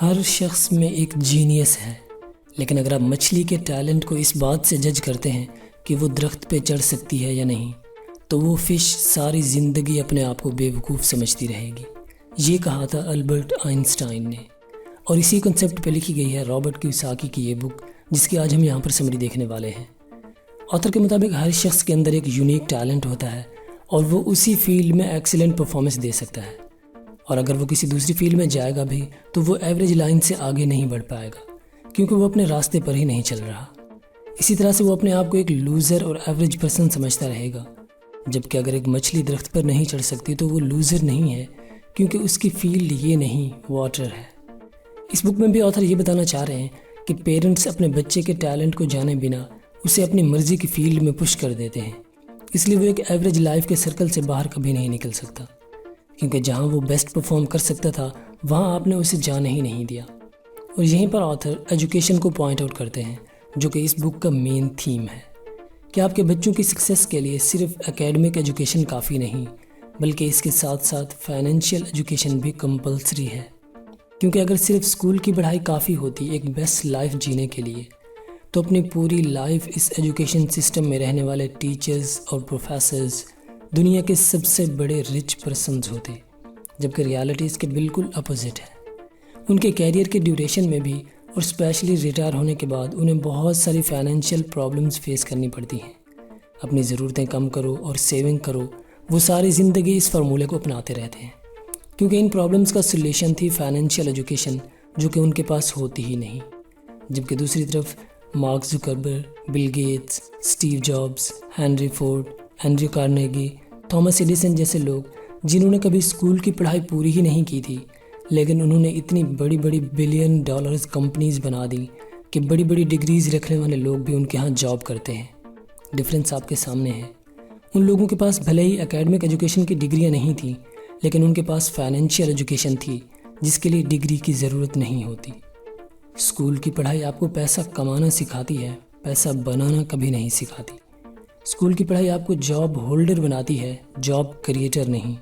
हर शख्स में एक जीनियस है, लेकिन अगर आप मछली के टैलेंट को इस बात से जज करते हैं कि वो दरख्त पे चढ़ सकती है या नहीं, तो वो फ़िश सारी ज़िंदगी अपने आप को बेवकूफ़ समझती रहेगी। ये कहा था अल्बर्ट आइंस्टाइन ने, और इसी कंसेप्ट पे लिखी गई है रॉबर्ट कियोसाकी की ये बुक, जिसकी आज हम यहाँ पर समरी देखने वाले हैं। ऑथर के मुताबिक हर शख्स के अंदर एक यूनिक टैलेंट होता है और वो उसी फील्ड में एक्सीलेंट परफॉर्मेंस दे सकता है, और अगर वो किसी दूसरी फील्ड में जाएगा भी तो वो एवरेज लाइन से आगे नहीं बढ़ पाएगा, क्योंकि वो अपने रास्ते पर ही नहीं चल रहा। इसी तरह से वो अपने आप को एक लूज़र और एवरेज पर्सन समझता रहेगा, जबकि अगर एक मछली दरख्त पर नहीं चढ़ सकती तो वो लूज़र नहीं है, क्योंकि उसकी फील्ड ये नहीं वाटर है। इस बुक में भी ऑथर ये बताना चाह रहे हैं कि पेरेंट्स अपने बच्चे के टैलेंट को जाने बिना उसे अपनी मर्जी की फील्ड में पुश कर देते हैं, इसलिए वो एक एवरेज लाइफ के सर्कल से बाहर कभी नहीं निकल सकता, क्योंकि जहाँ वो बेस्ट परफॉर्म कर सकता था वहाँ आपने उसे जाने ही नहीं दिया। और यहीं पर ऑथर एजुकेशन को पॉइंट आउट करते हैं, जो कि इस बुक का मेन थीम है कि आपके बच्चों की सक्सेस के लिए सिर्फ एकेडमिक एजुकेशन काफ़ी नहीं, बल्कि इसके साथ साथ फाइनेंशियल एजुकेशन भी कंपलसरी है। क्योंकि अगर सिर्फ स्कूल की पढ़ाई काफ़ी होती एक बेस्ट लाइफ जीने के लिए, तो अपनी पूरी लाइफ इस एजुकेशन सिस्टम में रहने वाले टीचर्स और प्रोफेसर्स दुनिया के सबसे बड़े रिच पर्सन्स होते, जबकि रियलिटी इसके बिल्कुल अपोजिट है। उनके कैरियर के ड्यूरेशन में भी और स्पेशली रिटायर होने के बाद उन्हें बहुत सारी फाइनेंशियल प्रॉब्लम्स फेस करनी पड़ती हैं। अपनी ज़रूरतें कम करो और सेविंग करो, वो सारी ज़िंदगी इस फार्मूले को अपनाते रहते हैं, क्योंकि इन प्रॉब्लम्स का सोल्यूशन थी फाइनेंशियल एजुकेशन, जो कि उनके पास होती ही नहीं। जबकि दूसरी तरफ mark Zuckerberg, Bill Gates, Steve jobs, Henry Ford, Andrew Carnegie, Thomas Edison जैसे लोग, जिन्होंने कभी स्कूल की पढ़ाई पूरी ही नहीं की थी, लेकिन उन्होंने इतनी बड़ी बड़ी बिलियन डॉलर्स कंपनीज बना दी कि बड़ी बड़ी डिग्रीज रखने वाले लोग भी उनके यहाँ जॉब करते हैं। डिफरेंस आपके सामने है। उन लोगों के पास भले ही एकेडमिक एजुकेशन की डिग्रियाँ नहीं थी, लेकिन उनके पास फाइनेंशियल एजुकेशन थी, जिसके लिए डिग्री की ज़रूरत नहीं होती। स्कूल की पढ़ाई आपको पैसा कमाना सिखाती है, पैसा बनाना कभी नहीं सिखाती। स्कूल की पढ़ाई आपको जॉब होल्डर बनाती है, जॉब क्रिएटर नहीं।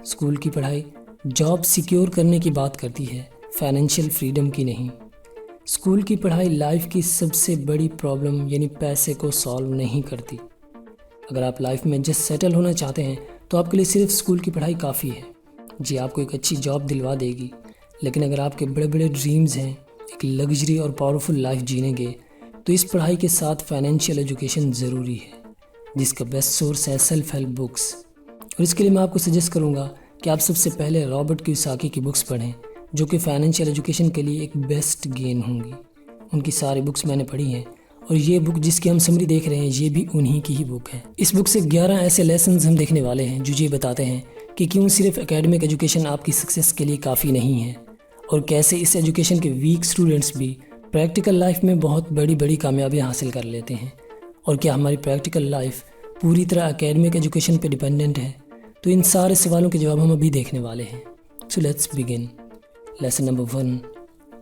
स्कूल की पढ़ाई जॉब सिक्योर करने की बात करती है, फाइनेंशियल फ्रीडम की नहीं। स्कूल की पढ़ाई लाइफ की सबसे बड़ी प्रॉब्लम यानी पैसे को सॉल्व नहीं करती। अगर आप लाइफ में जस्ट सेटल होना चाहते हैं तो आपके लिए सिर्फ स्कूल की पढ़ाई काफ़ी है। जी, आपको एक अच्छी जॉब दिलवा देगी, लेकिन अगर आपके बड़े बड़े ड्रीम्स हैं, एक लग्जरी और पावरफुल लाइफ जीनेंगे, तो इस पढ़ाई के साथ फाइनेंशियल एजुकेशन ज़रूरी है, जिसका बेस्ट सोर्स है सेल्फ हेल्प बुक्स। और इसके लिए मैं आपको सजेस्ट करूंगा कि आप सबसे पहले रॉबर्ट कियोसाकी की बुक्स पढ़ें, जो कि फाइनेंशियल एजुकेशन के लिए एक बेस्ट गेन होंगी। उनकी सारी बुक्स मैंने पढ़ी हैं, और ये बुक जिसकी हम समरी देख रहे हैं ये भी उन्हीं की ही बुक है। इस बुक से 11 ऐसे लेसन्स हम देखने वाले हैं जो ये बताते हैं कि क्यों सिर्फ एकेडमिक एजुकेशन आपकी सक्सेस के लिए काफ़ी नहीं है, और कैसे इस एजुकेशन के वीक स्टूडेंट्स भी प्रैक्टिकल लाइफ में बहुत बड़ी बड़ी कामयाबियाँ हासिल कर लेते हैं, और क्या हमारी प्रैक्टिकल लाइफ पूरी तरह एकेडमिक एजुकेशन पे डिपेंडेंट है। तो इन सारे सवालों के जवाब हम अभी देखने वाले हैं। So let's begin. Lesson number 1,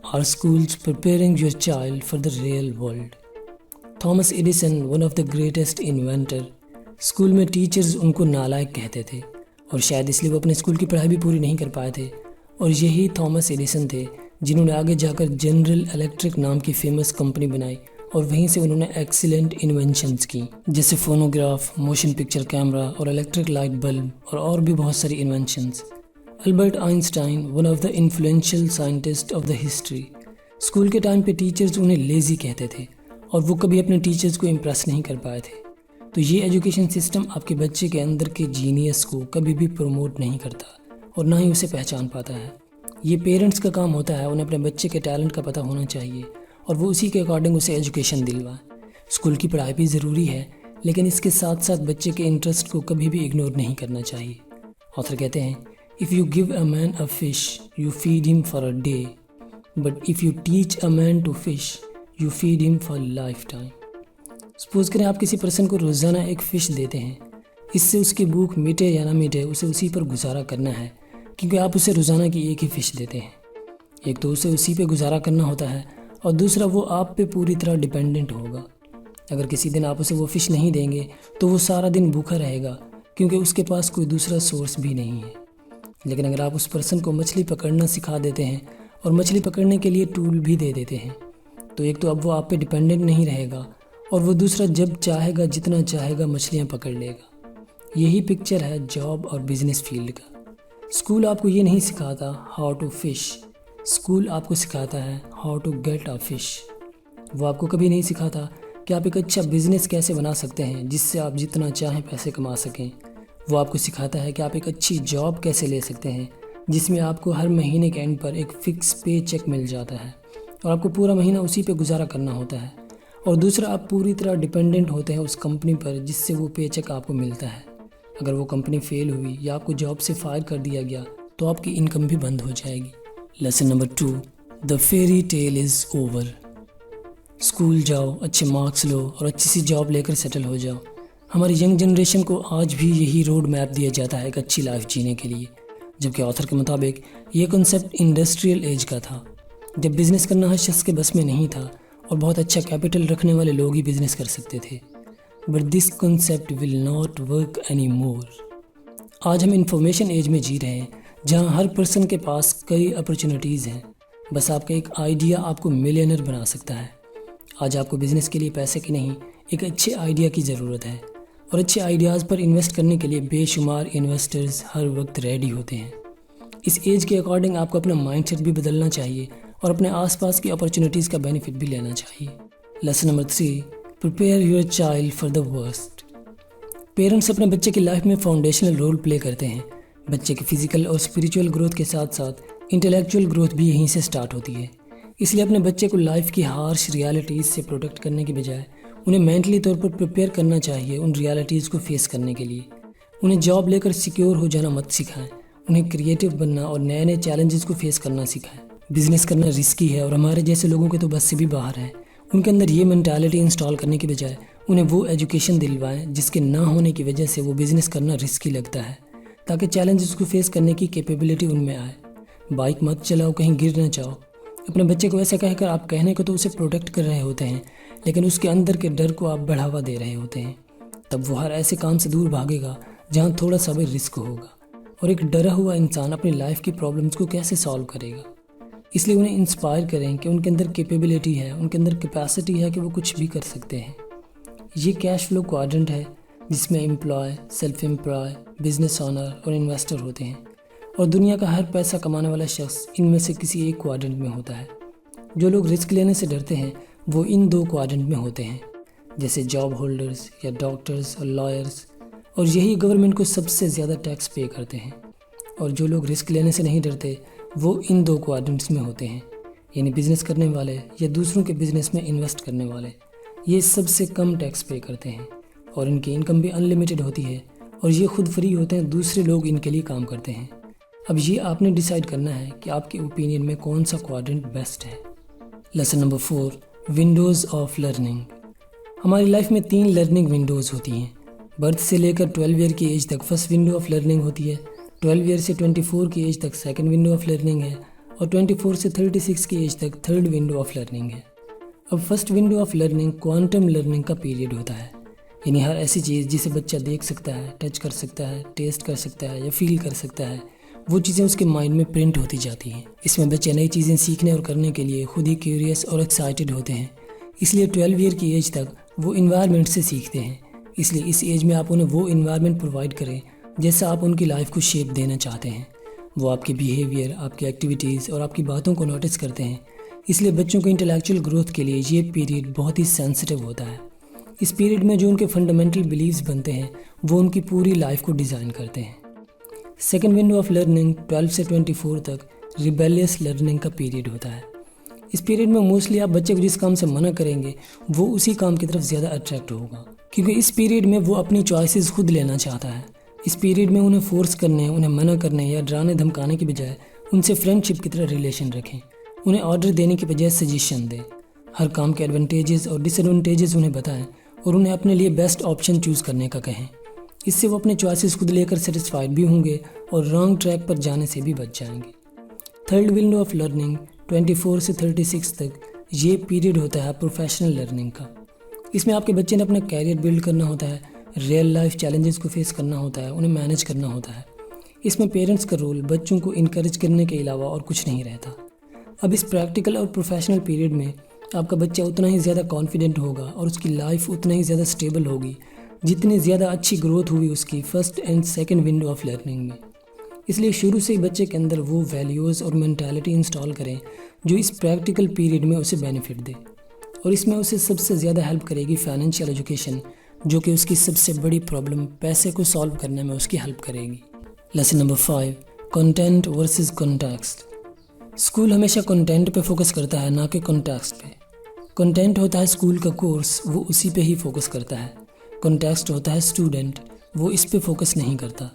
are schools preparing your child for the real world. Thomas Edison, one of the greatest inventor. School में टीचर्स उनको नालायक कहते थे, और शायद इसलिए वो अपने स्कूल की पढ़ाई भी पूरी नहीं कर पाए थे। और यही थॉमस एडिसन थे जिन्होंने आगे जाकर जनरल इलेक्ट्रिक नाम की फेमस कंपनी बनाई, और वहीं से उन्होंने एक्सीलेंट इन्वेंशंस की, जैसे फोनोग्राफ, मोशन पिक्चर कैमरा और इलेक्ट्रिक लाइट बल्ब, और भी बहुत सारी inventions. Albert Einstein, one of the influential scientist of the history. School के टाइम पे टीचर्स उन्हें लेज़ी कहते थे, और वो कभी अपने टीचर्स को इम्प्रेस नहीं कर पाए थे। तो ये एजुकेशन सिस्टम आपके बच्चे के अंदर के जीनियस को कभी भी प्रमोट नहीं करता, और ना ही उसे पहचान पाता है। ये पेरेंट्स का काम होता है, उन्हें अपने बच्चे के टैलेंट का पता होना चाहिए, और वो उसी के अकॉर्डिंग उसे एजुकेशन दिलवाएं। स्कूल की पढ़ाई भी ज़रूरी है, लेकिन इसके साथ साथ बच्चे के इंटरेस्ट को कभी भी इग्नोर नहीं करना चाहिए। ऑथर कहते हैं, if you give a man a fish you feed him for a day, but if you teach a man to fish you feed him for life time. Suppose करें आप किसी पर्सन को रोज़ाना एक फ़िश देते हैं, इससे उसकी भूख मिटे या ना मिटे उसे उसी पर गुजारा करना है, क्योंकि आप उसे रोज़ाना की एक ही फ़िश देते हैं। एक तो उसे उसी पे गुजारा करना होता है, और दूसरा वो आप पे पूरी तरह डिपेंडेंट होगा। अगर किसी दिन आप उसे वो फ़िश नहीं देंगे तो वो सारा दिन भूखा रहेगा, क्योंकि उसके पास कोई दूसरा सोर्स भी नहीं है। लेकिन अगर आप उस पर्सन को मछली पकड़ना सिखा देते हैं और मछली पकड़ने के लिए टूल भी दे देते हैं। तो एक तो अब वो आप पे डिपेंडेंट नहीं रहेगा, और वो दूसरा जब चाहेगा जितना चाहेगा मछलियाँ पकड़ लेगा। यही पिक्चर है जॉब और बिजनेस फील्ड का। स्कूल आपको ये नहीं सिखाता हाउ टू फिश, स्कूल आपको सिखाता है how to get a fish. वो आपको कभी नहीं सिखाता कि आप एक अच्छा बिजनेस कैसे बना सकते हैं जिससे आप जितना चाहें पैसे कमा सकें। वो आपको सिखाता है कि आप एक अच्छी जॉब कैसे ले सकते हैं जिसमें आपको हर महीने के एंड पर एक फ़िक्स पे चेक मिल जाता है और आपको पूरा महीना उसी पे गुजारा करना होता है। और दूसरा, आप पूरी तरह डिपेंडेंट होते हैं उस कंपनी पर जिससे वो पे चेक आपको मिलता है। अगर वो कंपनी फेल हुई या आपको जॉब से फायर कर दिया गया तो आपकी इनकम भी बंद हो जाएगी। Lesson number 2, the fairy tail is over. School जाओ, अच्छे मार्क्स लो और अच्छी सी जॉब लेकर सेटल हो जाओ। हमारी यंग जनरेशन को आज भी यही रोड मैप दिया जाता है एक अच्छी लाइफ जीने के लिए, जबकि ऑथर के मुताबिक ये कॉन्सेप्ट इंडस्ट्रियल एज का था, जब बिज़नेस करना हर शख्स के बस में नहीं था और बहुत अच्छा कैपिटल रखने वाले लोग ही बिज़नेस कर सकते थे। But this concept will not work any more. आज हम इंफॉर्मेशन एज में जी रहे हैं जहाँ हर पर्सन के पास कई अपॉर्चुनिटीज़ हैं। बस आपका एक आइडिया आपको मिलियनर बना सकता है। आज आपको बिज़नेस के लिए पैसे की नहीं, एक अच्छे आइडिया की ज़रूरत है, और अच्छे आइडियाज़ पर इन्वेस्ट करने के लिए बेशुमार इन्वेस्टर्स हर वक्त रेडी होते हैं। इस एज के अकॉर्डिंग आपको अपना माइंडसेट भी बदलना चाहिए और अपने आसपास की अपॉर्चुनिटीज़ का बेनिफिट भी लेना चाहिए। Lesson number 3, prepare your child for the worst. Parents अपने बच्चे की लाइफ में फाउंडेशनल रोल प्ले करते हैं। बच्चे की फिजिकल और स्पिरिचुअल ग्रोथ के साथ साथ इंटेलेक्चुअल ग्रोथ भी यहीं से स्टार्ट होती है। इसलिए अपने बच्चे को लाइफ की हार्श रियलिटीज़ से प्रोटेक्ट करने के बजाय उन्हें मेंटली तौर पर प्रिपेयर करना चाहिए उन रियलिटीज़ को फेस करने के लिए। उन्हें जॉब लेकर सिक्योर हो जाना मत सिखाएं, उन्हें क्रिएटिव बनना और नए नए चैलेंजेस को फेस करना सिखाएं। बिजनेस करना रिस्की है और हमारे जैसे लोगों के तो बस से भी बाहर है। उनके अंदर ये मेंटालिटी इंस्टॉल करने के बजाय उन्हें वो एजुकेशन दिलवाएं जिसके ना होने की वजह से वो बिज़नेस करना रिस्की लगता है, ताकि चैलेंजेस को फेस करने की कैपेबिलिटी उनमें आए। बाइक मत चलाओ, कहीं गिर ना जाओ। अपने बच्चे को ऐसा कहकर आप कहने को तो उसे प्रोटेक्ट कर रहे होते हैं, लेकिन उसके अंदर के डर को आप बढ़ावा दे रहे होते हैं। तब वो हर ऐसे काम से दूर भागेगा जहाँ थोड़ा सा भी रिस्क होगा। और एक डरा हुआ इंसान अपनी लाइफ की प्रॉब्लम्स को कैसे सॉल्व करेगा? इसलिए उन्हें इंस्पायर करें कि उनके अंदर कैपेबिलिटी है, उनके अंदर कैपेसिटी है कि वो कुछ भी कर सकते हैं। ये कैश फ्लो क्वाड्रेंट है जिसमें employ, self employ, business owner और इन्वेस्टर होते हैं, और दुनिया का हर पैसा कमाने वाला शख्स इनमें से किसी एक क्वाड्रेंट में होता है। जो लोग रिस्क लेने से डरते हैं वो इन 2 क्वाड्रेंट में होते हैं, जैसे जॉब होल्डर्स या डॉक्टर्स और लॉयर्स, और यही गवर्नमेंट को सबसे ज़्यादा टैक्स पे करते हैं। और जो लोग रिस्क लेने से नहीं डरते वो इन 2 क्वाड्रेंट्स में होते हैं, यानी बिजनेस करने वाले या दूसरों के बिजनेस में इन्वेस्ट करने वाले। ये सबसे कम टैक्स पे करते हैं और इनकी इनकम भी अनलिमिटेड होती है, और ये खुद फ्री होते हैं, दूसरे लोग इनके लिए काम करते हैं। अब ये आपने डिसाइड करना है कि आपके ओपिनियन में कौन सा क्वाड्रेंट बेस्ट है। Lesson number 4, Windows of learning. हमारी लाइफ में 3 लर्निंग विंडोज़ होती हैं। बर्थ से लेकर 12 ईयर की एज तक फर्स्ट विंडो ऑफ लर्निंग होती है, 12 ईयर से 24 की एज तक सेकंड विंडो ऑफ लर्निंग है, और 24 से 36 की एज तक थर्ड विंडो ऑफ लर्निंग है। अब first window of learning quantum learning का पीरियड होता है, यानी हर ऐसी चीज़ जिसे बच्चा देख सकता है, टच कर सकता है, टेस्ट कर सकता है या फील कर सकता है, वो चीज़ें उसके माइंड में प्रिंट होती जाती हैं। इसमें बच्चे नई चीज़ें सीखने और करने के लिए खुद ही क्यूरियस और एक्साइटेड होते हैं। इसलिए 12 ईयर की एज तक वो इन्वायरमेंट से सीखते हैं। इसलिए इस एज में आप उन्हें वो इन्वायरमेंट प्रोवाइड करें जैसा आप उनकी लाइफ को शेप देना चाहते हैं। वो आपके बिहेवियर, आपकी एक्टिविटीज़ और आपकी बातों को नोटिस करते हैं। इसलिए बच्चों को इंटेलेक्चुअल ग्रोथ के लिए ये पीरियड बहुत ही सेंसिटिव होता है। इस पीरियड में जो उनके फंडामेंटल बिलीव्स बनते हैं वो उनकी पूरी लाइफ को डिज़ाइन करते हैं। सेकेंड विंडो ऑफ लर्निंग 12 से 24 तक रिबेलियस लर्निंग का पीरियड होता है। इस पीरियड में मोस्टली आप बच्चे को जिस काम से मना करेंगे वो उसी काम की तरफ ज़्यादा अट्रैक्ट होगा, क्योंकि इस पीरियड में वो अपनी चॉइसेस खुद लेना चाहता है। इस पीरियड में उन्हें फोर्स करने, उन्हें मना करने या डराने धमकाने के बजाय उनसे फ्रेंडशिप की तरह रिलेशन रखें। उन्हें ऑर्डर देने के बजाय सजेशन दें। हर काम के एडवांटेजेस और डिसएडवांटेजेस उन्हें बताएं और उन्हें अपने लिए बेस्ट ऑप्शन चूज़ करने का कहें। इससे वो अपने चॉइसेस खुद लेकर सेटिस्फाइड भी होंगे और रॉन्ग ट्रैक पर जाने से भी बच जाएंगे। थर्ड विंडो ऑफ लर्निंग 24 से 36 तक ये पीरियड होता है प्रोफेशनल लर्निंग का। इसमें आपके बच्चे ने अपना कैरियर बिल्ड करना होता है, रियल लाइफ चैलेंजेस को फेस करना होता है, उन्हें मैनेज करना होता है। इसमें पेरेंट्स का रोल बच्चों को इनकरेज करने के अलावा और कुछ नहीं रहता। अब इस प्रैक्टिकल और प्रोफेशनल पीरियड में आपका बच्चा उतना ही ज़्यादा कॉन्फिडेंट होगा और उसकी लाइफ उतना ही ज़्यादा स्टेबल होगी जितनी ज़्यादा अच्छी ग्रोथ हुई उसकी first and second window of learning में। इसलिए शुरू से ही बच्चे के अंदर वो वैल्यूज़ और मेंटालिटी इंस्टॉल करें जो इस प्रैक्टिकल पीरियड में उसे बेनिफिट दे, और इसमें उसे सबसे ज़्यादा हेल्प करेगी फाइनेंशियल एजुकेशन, जो कि उसकी सबसे बड़ी प्रॉब्लम पैसे को सॉल्व करने में उसकी हेल्प करेगी। Lesson number 5, content versus context. School हमेशा कंटेंट पे फोकस करता है, ना कि कॉन्टेक्स्ट पे। कंटेंट होता है स्कूल का कोर्स, वो उसी पे ही फोकस करता है। कॉन्टेक्स्ट होता है स्टूडेंट, वो इस पे फोकस नहीं करता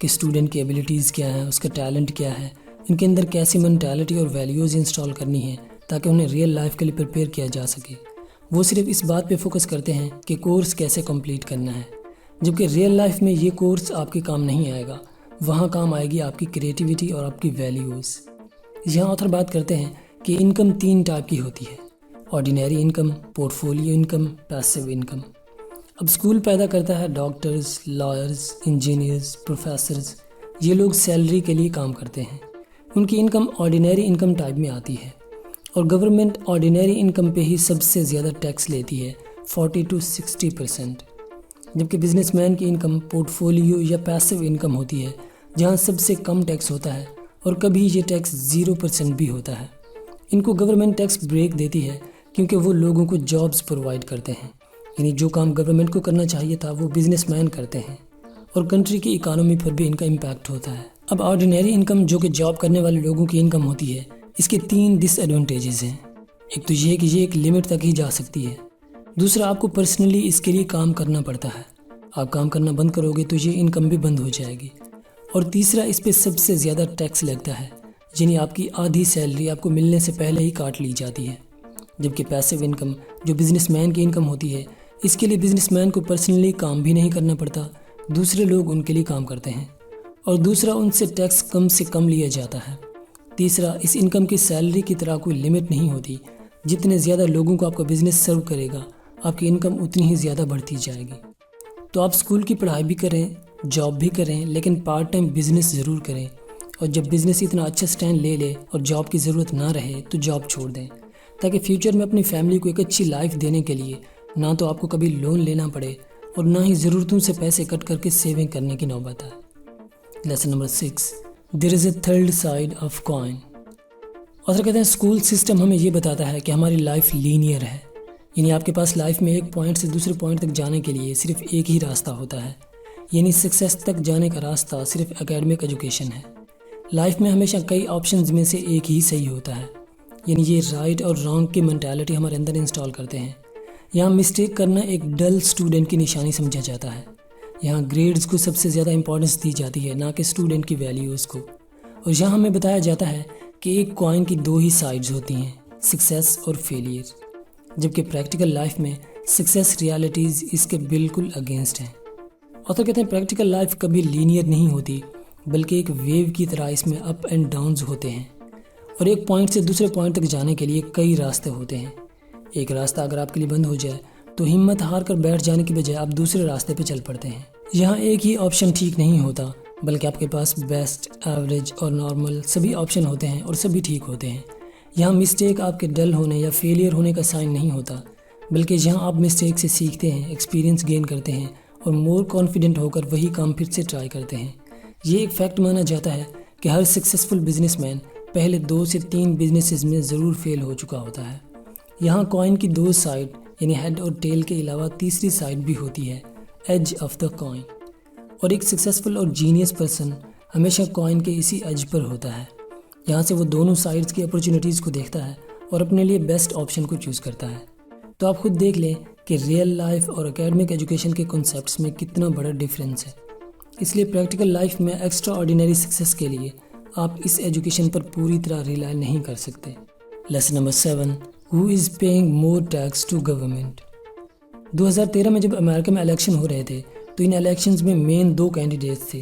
कि स्टूडेंट की एबिलिटीज़ क्या है, उसका टैलेंट क्या है, इनके अंदर कैसी मेंटालिटी और वैल्यूज़ इंस्टॉल करनी है ताकि उन्हें रियल लाइफ के लिए प्रिपेयर किया जा सके। वो सिर्फ इस बात पे फोकस करते हैं कि कोर्स कैसे कंप्लीट करना है, जबकि रियल लाइफ में ये कोर्स आपके काम नहीं आएगा। वहाँ काम आएगी आपकी क्रिएटिविटी और आपकी वैल्यूज़। यहाँ ऑथर बात करते हैं कि इनकम 3 टाइप की होती है: ordinary income, portfolio income, passive income. अब स्कूल पैदा करता है डॉक्टर्स, लॉयर्स, इंजीनियर्स, प्रोफेसर्स। ये लोग सैलरी के लिए काम करते हैं, उनकी इनकम ऑर्डिनरी इनकम टाइप में आती है, और गवर्नमेंट ऑर्डिनरी इनकम पे ही सबसे ज़्यादा टैक्स लेती है, 40 to 60%। जबकि बिजनेसमैन की इनकम पोर्टफोलियो या पैसिव इनकम होती है, जहाँ सबसे कम टैक्स होता है और कभी ये टैक्स 0% भी होता है। इनको गवर्नमेंट टैक्स ब्रेक देती है क्योंकि वो लोगों को जॉब्स प्रोवाइड करते हैं, यानी जो काम गवर्नमेंट को करना चाहिए था वो बिजनेसमैन करते हैं, और कंट्री की इकोनॉमी पर भी इनका इम्पैक्ट होता है। अब ऑर्डिनरी इनकम जो कि जॉब करने वाले लोगों की इनकम होती है, इसके 3 डिसएडवांटेजेस हैं। एक तो ये कि ये एक लिमिट तक ही जा सकती है। दूसरा, आपको पर्सनली इसके लिए काम करना पड़ता है, आप काम करना बंद करोगे तो ये इनकम भी बंद हो जाएगी। और तीसरा, इस पे सबसे ज़्यादा टैक्स लगता है, यानी आपकी आधी सैलरी आपको मिलने से पहले ही काट ली जाती है। जबकि पैसिव इनकम जो बिजनेसमैन की इनकम होती है, इसके लिए बिजनेसमैन को पर्सनली काम भी नहीं करना पड़ता, दूसरे लोग उनके लिए काम करते हैं। और दूसरा, उनसे टैक्स कम से कम लिया जाता है। तीसरा, इस इनकम की सैलरी की तरह कोई लिमिट नहीं होती, जितने ज़्यादा लोगों को आपका बिजनेस सर्व करेगा आपकी इनकम उतनी ही ज़्यादा बढ़ती जाएगी। तो आप स्कूल की पढ़ाई भी करें, जॉब भी करें, लेकिन पार्ट टाइम बिजनेस ज़रूर करें, और जब बिजनेस इतना अच्छा स्टैंड ले ले और जॉब की ज़रूरत ना रहे तो जॉब छोड़ दें, ताकि फ्यूचर में अपनी फैमिली को एक अच्छी लाइफ देने के लिए ना तो आपको कभी लोन लेना पड़े और ना ही ज़रूरतों से पैसे कट करके सेविंग करने की नौबत है। Lesson number 6, there is a third side of coin. Author कहते हैं स्कूल सिस्टम हमें ये बताता है कि हमारी लाइफ लीनियर है, यानी आपके पास लाइफ में एक पॉइंट से दूसरे पॉइंट तक जाने के लिए सिर्फ एक ही रास्ता होता है, यानी सक्सेस तक जाने का रास्ता सिर्फ एकेडमिक एजुकेशन है। लाइफ में हमेशा कई ऑप्शंस में से एक ही सही होता है, यानी ये राइट और रॉन्ग की मेंटालिटी हमारे अंदर इंस्टॉल करते हैं। यहाँ मिस्टेक करना एक डल स्टूडेंट की निशानी समझा जाता है। यहाँ ग्रेड्स को सबसे ज़्यादा इंपॉर्टेंस दी जाती है, ना कि स्टूडेंट की वैल्यूज़ को। और यहाँ हमें बताया जाता है कि एक कॉइन की 2 ही साइड्स होती हैं, सक्सेस और फेलियर, जबकि प्रैक्टिकल लाइफ में सक्सेस रियलिटीज़ इसके बिल्कुल अगेंस्ट हैं। ऑथर कहते हैं प्रैक्टिकल लाइफ कभी लीनियर नहीं होती, बल्कि एक वेव की तरह इसमें अप एंड डाउन्स होते हैं, और एक पॉइंट से दूसरे पॉइंट तक जाने के लिए कई रास्ते होते हैं। एक रास्ता अगर आपके लिए बंद हो जाए तो हिम्मत हार कर बैठ जाने की बजाय आप दूसरे रास्ते पर चल पड़ते हैं। यहाँ एक ही ऑप्शन ठीक नहीं होता, बल्कि आपके पास बेस्ट, एवरेज और नॉर्मल सभी ऑप्शन होते हैं और सभी ठीक होते हैं। यहाँ मिस्टेक आपके डल होने या फेलियर होने का साइन नहीं होता, बल्कि यहाँ आप मिस्टेक से सीखते हैं, एक्सपीरियंस गेन करते हैं और मोर कॉन्फिडेंट होकर वही काम फिर से ट्राई करते हैं। ये एक फैक्ट माना जाता है कि हर सक्सेसफुल बिजनेसमैन पहले 2 से 3 बिजनेसेस में ज़रूर फेल हो चुका होता है। यहाँ कॉइन की 2 साइड यानी हेड और टेल के अलावा तीसरी साइड भी होती है, एज ऑफ द कॉइन। और एक सक्सेसफुल और जीनियस पर्सन हमेशा कॉइन के इसी एज पर होता है। यहाँ से वो दोनों साइड्स की अपॉर्चुनिटीज़ को देखता है और अपने लिए बेस्ट ऑप्शन को चूज़ करता है। तो आप खुद देख लें कि रियल लाइफ और एकेडमिक एजुकेशन के कॉन्सेप्ट्स में कितना बड़ा डिफरेंस है। इसलिए प्रैक्टिकल लाइफ में एक्स्ट्रा ऑर्डिनरी सक्सेस के लिए आप इस एजुकेशन पर पूरी तरह रिलाई नहीं कर सकते। Lesson number 7, who is paying more tax to government. 2013 में जब अमेरिका में इलेक्शन हो रहे थे तो इन इलेक्शंस में मेन 2 कैंडिडेट्स थे,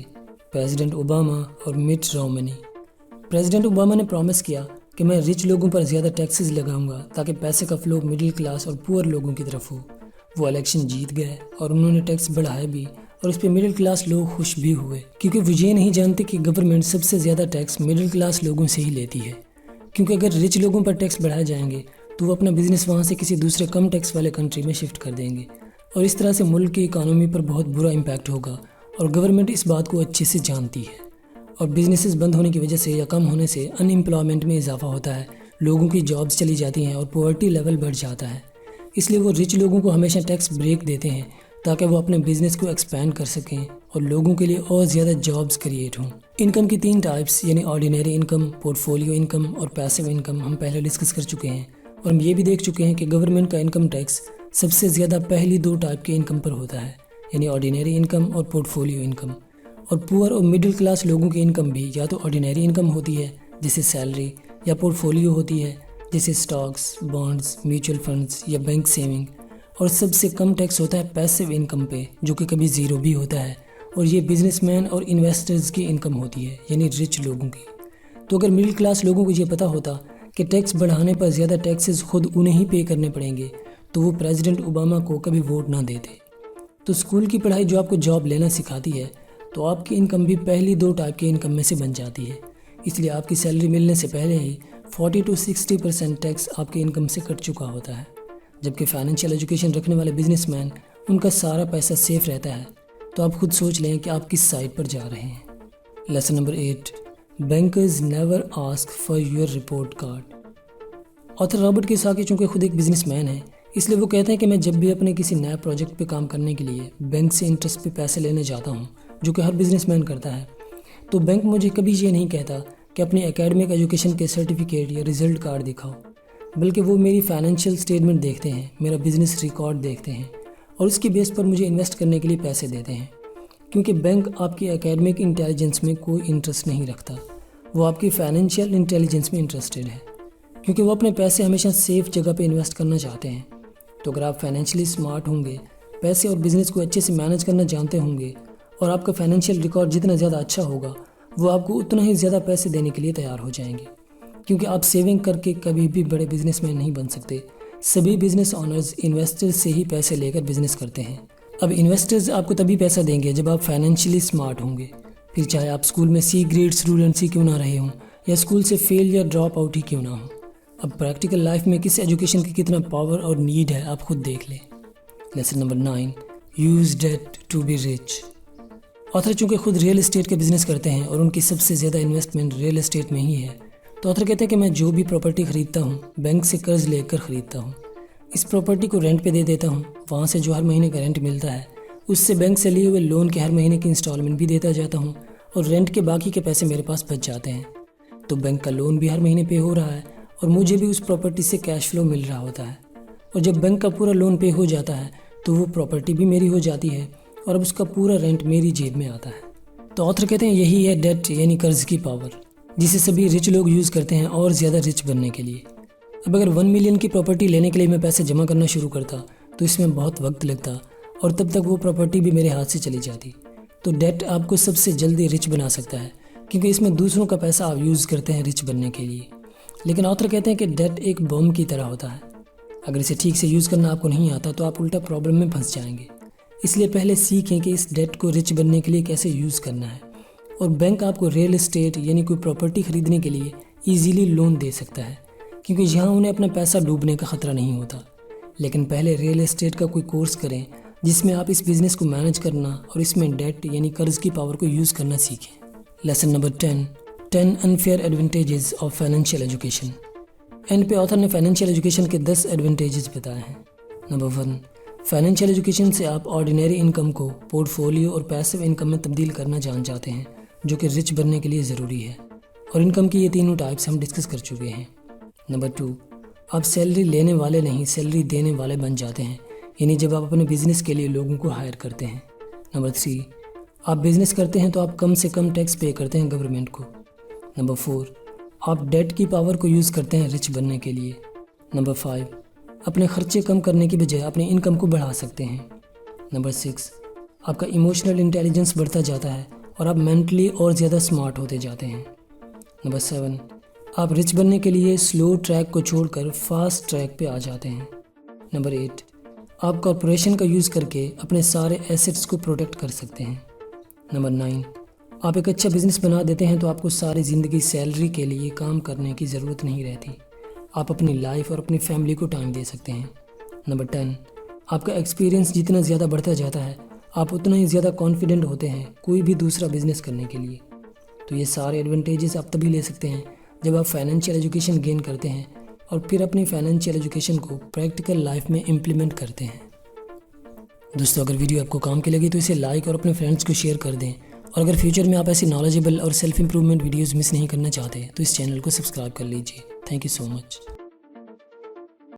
प्रेसिडेंट ओबामा और मिट रोमनी। प्रेसिडेंट ओबामा ने प्रॉमिस किया कि मैं रिच लोगों पर ज़्यादा टैक्सेस लगाऊंगा ताकि पैसे का फ्लो मिडिल क्लास और पुअर लोगों की तरफ हो। वो इलेक्शन जीत गए और उन्होंने टैक्स बढ़ाए भी, और इस पर मिडिल क्लास लोग खुश भी हुए, क्योंकि वो ये नहीं जानते कि गवर्नमेंट सबसे ज़्यादा टैक्स मिडिल क्लास लोगों से ही लेती है, क्योंकि अगर रिच लोगों पर टैक्स बढ़ाए जाएंगे तो वो अपना बिजनेस वहाँ से किसी दूसरे कम टैक्स वाले कंट्री में शिफ्ट कर देंगे और इस तरह से मुल्क की इकानमी पर बहुत बुरा इम्पैक्ट होगा और गवर्नमेंट इस बात को अच्छे से जानती है। और बिजनेसेस बंद होने की वजह से या कम होने से अनएम्प्लॉयमेंट में इजाफा होता है, लोगों की जॉब्स चली जाती हैं और पॉवर्टी लेवल बढ़ जाता है। इसलिए वो रिच लोगों को हमेशा टैक्स ब्रेक देते हैं ताकि वो अपने बिजनेस को एक्सपैंड कर सकें और लोगों के लिए और ज़्यादा जॉब्स क्रिएट हों। इनकम की 3 टाइप्स यानी ऑर्डिनरी इनकम, पोर्टफोलियो इनकम और पैसिव इनकम हम पहले डिस्कस कर चुके हैं और हम ये भी देख चुके हैं कि गवर्नमेंट का इनकम टैक्स सबसे ज़्यादा पहली 2 टाइप के इनकम पर होता है, यानी ऑर्डिनरी इनकम और पोर्टफोलियो इनकम। और पुअर और मिडिल क्लास लोगों की इनकम भी या तो ऑर्डिनरी इनकम होती है जैसे सैलरी, या पोर्टफोलियो होती है जैसे स्टॉक्स, बॉन्ड्स, म्यूचुअल फंड्स या बैंक सेविंग। और सबसे कम टैक्स होता है पैसिव इनकम पे, जो कि कभी ज़ीरो भी होता है, और ये बिजनेसमैन और इन्वेस्टर्स की इनकम होती है, यानी रिच लोगों की। तो अगर मिडिल क्लास लोगों को ये पता होता कि टैक्स बढ़ाने पर ज़्यादा टैक्सेस खुद उन्हें ही पे करने पड़ेंगे तो वो प्रेसिडेंट ओबामा को कभी वोट ना देते। तो स्कूल की पढ़ाई जो आपको जॉब लेना सिखाती है, तो आपकी इनकम भी पहली 2 टाइप की इनकम में से बन जाती है। इसलिए आपकी सैलरी मिलने से पहले ही 40 to 60% टैक्स आपकी इनकम से कट चुका होता है। जबकि फाइनेंशियल एजुकेशन रखने वाले बिजनेसमैन, उनका सारा पैसा सेफ रहता है। तो आप खुद सोच लें कि आप किस साइड पर जा रहे हैं। Lesson number 8, bankers never ask for your report card. Author Robert Kiyosaki चूँकि खुद एक बिजनेसमैन है, इसलिए वो कहते हैं कि मैं जब भी अपने किसी नए प्रोजेक्ट पे काम करने के लिए बैंक से इंटरेस्ट पे पैसे लेने जाता हूँ, जो कि हर बिजनेसमैन करता है, तो बैंक मुझे कभी ये नहीं कहता कि अपनी एकेडमिक एजुकेशन के सर्टिफिकेट या रिजल्ट कार्ड दिखाओ, बल्कि वो मेरी फाइनेंशियल स्टेटमेंट देखते हैं, मेरा बिजनेस रिकॉर्ड देखते हैं और उसकी बेस पर मुझे इन्वेस्ट करने के लिए पैसे देते हैं। क्योंकि बैंक आपकी एकेडमिक इंटेलिजेंस में कोई इंटरेस्ट नहीं रखता, वो आपकी फाइनेंशियल इंटेलिजेंस में इंटरेस्टेड है, क्योंकि वो अपने पैसे हमेशा सेफ जगह पे इन्वेस्ट करना चाहते हैं। तो अगर आप फाइनेंशियली स्मार्ट होंगे, पैसे और बिजनेस को अच्छे से मैनेज करना जानते होंगे और आपका फाइनेंशियल रिकॉर्ड जितना ज़्यादा अच्छा होगा, वो आपको उतना ही ज़्यादा पैसे देने के लिए तैयार हो जाएंगे। क्योंकि आप सेविंग करके कभी भी बड़े बिजनेसमैन नहीं बन सकते। सभी बिजनेस ऑनर्स इन्वेस्टर्स से ही पैसे लेकर बिजनेस करते हैं। अब इन्वेस्टर्स आपको तभी पैसा देंगे जब आप फाइनेंशियली स्मार्ट होंगे, फिर चाहे आप स्कूल में सी ग्रेड स्टूडेंट्स ही क्यों ना रहे हों या स्कूल से फेल या ड्रॉप आउट ही क्यों ना हो। अब प्रैक्टिकल लाइफ में किस एजुकेशन की कितना पावर और नीड है आप खुद देख लें। Lesson number 9, use debt to be rich. Author चूँकि खुद रियल एस्टेट के बिजनेस करते हैं और उनकी सबसे ज़्यादा इन्वेस्टमेंट रियल एस्टेट में ही है, तो ऑथर कहते हैं कि मैं जो भी प्रॉपर्टी ख़रीदता हूँ बैंक से कर्ज लेकर ख़रीदता हूँ। इस प्रॉपर्टी को रेंट पे दे देता हूँ, वहाँ से जो हर महीने का रेंट मिलता है उससे बैंक से लिए हुए लोन के हर महीने की इंस्टॉलमेंट भी देता जाता हूँ और रेंट के बाकी के पैसे मेरे पास बच जाते हैं। तो बैंक का लोन भी हर महीने पे हो रहा है और मुझे भी उस प्रॉपर्टी से कैश फ्लो मिल रहा होता है। और जब बैंक का पूरा लोन पे हो जाता है तो वो प्रॉपर्टी भी मेरी हो जाती है और अब उसका पूरा रेंट मेरी जेब में आता है। तो ऑथर कहते हैं यही है डेट यानी कर्ज की पावर, जिसे सभी रिच लोग यूज़ करते हैं और ज़्यादा रिच बनने के लिए। अब अगर 1 मिलियन की प्रॉपर्टी लेने के लिए मैं पैसे जमा करना शुरू करता तो इसमें बहुत वक्त लगता और तब तक वो प्रॉपर्टी भी मेरे हाथ से चली जाती। तो डेट आपको सबसे जल्दी रिच बना सकता है, क्योंकि इसमें दूसरों का पैसा आप यूज़ करते हैं रिच बनने के लिए। लेकिन ऑथर कहते हैं कि डेट एक बम की तरह होता है, अगर इसे ठीक से यूज़ करना आपको नहीं आता तो आप उल्टा प्रॉब्लम में फंस जाएंगे। इसलिए पहले सीखें कि इस डेट को रिच बनने के लिए कैसे यूज़ करना है। और बैंक आपको रियल एस्टेट यानी कोई प्रॉपर्टी ख़रीदने के लिए ईजीली लोन दे सकता है, क्योंकि यहाँ उन्हें अपना पैसा डूबने का ख़तरा नहीं होता। लेकिन पहले रियल एस्टेट का कोई कोर्स करें जिसमें आप इस बिज़नेस को मैनेज करना और इसमें डेट यानी कर्ज की पावर को यूज़ करना सीखें। Lesson number 10 unfair advantages of financial education. And पे ऑथर ने फाइनेंशियल एजुकेशन के 10 एडवांटेजेस बताए हैं। नंबर 1, फाइनेंशियल एजुकेशन से आप ऑर्डिनरी इनकम को पोर्टफोलियो और पैसिव इनकम में तब्दील करना जान जाते हैं, जो कि रिच बनने के लिए ज़रूरी है। और इनकम की ये तीनों टाइप्स हम डिस्कस कर चुके हैं। नंबर 2, आप सैलरी लेने वाले नहीं सैलरी देने वाले बन जाते हैं, यानी जब आप अपने बिजनेस के लिए लोगों को हायर करते हैं। नंबर 3, आप बिजनेस करते हैं तो आप कम से कम टैक्स पे करते हैं गवर्नमेंट को। नंबर 4, आप डेट की पावर को यूज़ करते हैं रिच बनने के लिए। नंबर 5, अपने खर्चे कम करने की बजाय अपने इनकम को बढ़ा सकते हैं। नंबर 6, आपका इमोशनल इंटेलिजेंस बढ़ता जाता है और आप मेंटली और ज़्यादा स्मार्ट होते जाते हैं। नंबर 7, आप रिच बनने के लिए स्लो ट्रैक को छोड़कर फास्ट ट्रैक पे आ जाते हैं। नंबर 8, आप कॉरपोरेशन का यूज़ करके अपने सारे एसेट्स को प्रोटेक्ट कर सकते हैं। नंबर 9, आप एक अच्छा बिजनेस बना देते हैं तो आपको सारी ज़िंदगी सैलरी के लिए काम करने की ज़रूरत नहीं रहती। आप अपनी लाइफ और अपनी फैमिली को टाइम दे सकते हैं। नंबर 10, आपका एक्सपीरियंस जितना ज़्यादा बढ़ता जाता है आप उतना ही ज़्यादा कॉन्फिडेंट होते हैं कोई भी दूसरा बिजनेस करने के लिए। तो ये सारे एडवांटेजेस आप तभी ले सकते हैं जब आप फाइनेंशियल एजुकेशन गेन करते हैं और फिर अपनी फाइनेंशियल एजुकेशन को प्रैक्टिकल लाइफ में इम्प्लीमेंट करते हैं। दोस्तों, अगर वीडियो आपको काम की लगी तो इसे लाइक और अपने फ्रेंड्स को शेयर कर दें, और अगर फ्यूचर में आप ऐसी नॉलेजेबल और सेल्फ इम्प्रूवमेंट वीडियोज़ मिस नहीं करना चाहते तो इस चैनल को सब्सक्राइब कर लीजिए। Thank you so much.